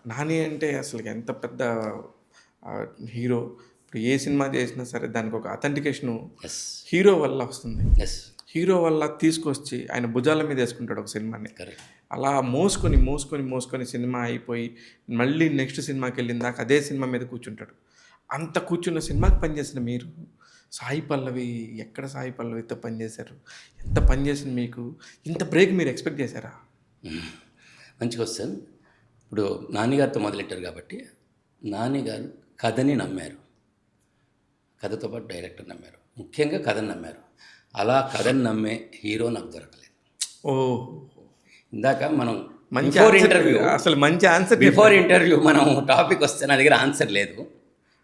నాని అంటే అసలు ఎంత పెద్ద హీరో. ఇప్పుడు ఏ సినిమా చేసినా సరే దానికి ఒక అథెంటికేషను ఎస్ హీరో వల్ల వస్తుంది. ఎస్ హీరో వల్ల తీసుకొచ్చి ఆయన భుజాల మీద వేసుకుంటాడు ఒక సినిమాని. కరెక్ట్. అలా మోసుకొని, మోసుకొని, మోసుకొని సినిమా అయిపోయి మళ్ళీ నెక్స్ట్ సినిమాకెళ్ళిన దాకా అదే సినిమా మీద కూర్చుంటాడు. అంత కూర్చున్న సినిమాకి పనిచేసిన మీరు సాయి పల్లవి ఎక్కడ సాయి పల్లవితో పనిచేశారు? ఎంత పని చేసింది మీకు? ఇంత బ్రేక్ మీరు ఎక్స్‌పెక్ట్ చేశారా? మంచి క్వశ్చన్. ఇప్పుడు నాన్నగారితో మొదలెట్టారు కాబట్టి నాన్నగారు కథని నమ్మారు, కథతో పాటు డైరెక్టర్ నమ్మారు, ముఖ్యంగా కథని నమ్మారు. అలా కథని నమ్మే హీరో నాకు దొరకలేదు. ఓహ్! ఇందాక మనం మంచి బిఫోర్ ఆన్సర్. ఇంటర్వ్యూ అసలు మంచి ఆన్సర్. బిఫోర్ ఇంటర్వ్యూ మనం టాపిక్ వస్తే నా దగ్గర ఆన్సర్ లేదు.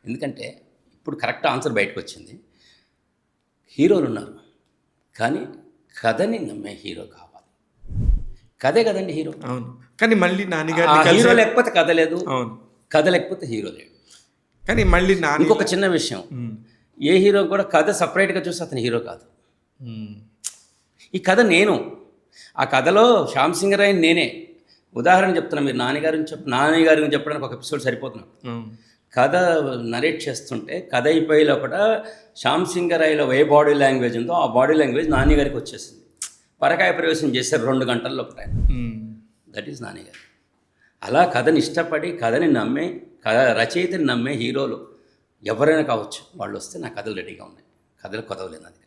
ఎందుకంటే ఇప్పుడు కరెక్ట్ ఆన్సర్ బయటకు వచ్చింది. హీరోలు ఉన్నారు, కానీ కథని నమ్మే హీరో కావాలి. కథే కదండి హీరో. అవును. కానీ మళ్ళీ ఆ నాన్నగారిని హీరో లేకపోతే కథ లేదు, అవును. కథ లేకపోతే హీరో లేడు. కానీ మళ్ళీ నాని ఇంకొక చిన్న విషయం, ఏ హీరో కూడా కథ సపరేట్గా చూస్తే అతని హీరో కాదు. ఈ కథ నేను, ఆ కథలో శ్యామ్ సింగ్ రాయ్ నేనే. ఉదాహరణ చెప్తున్నా, మీరు నాన్నగారి గురించి చెప్పడానికి ఒక ఎపిసోడ్ సరిపోతున్నాం. కథ నరేట్ చేస్తుంటే కథ అయిపోయే లోపల శ్యామ్ సింగ్ రాయ్లో ఏ బాడీ లాంగ్వేజ్ ఉందో ఆ బాడీ లాంగ్వేజ్ నాన్నగారికి వచ్చేసింది. పరకాయ ప్రవేశం చేశారు 2 గంటల లోపల. దట్ ఈజ్ నాన్నగారు. అలా కథని ఇష్టపడి కథని నమ్మే, రచయితని నమ్మే హీరోలు ఎవరైనా కావచ్చు, వాళ్ళు వస్తే నా కథలు రెడీగా ఉన్నాయి. కథలు కొదవలేదు అది.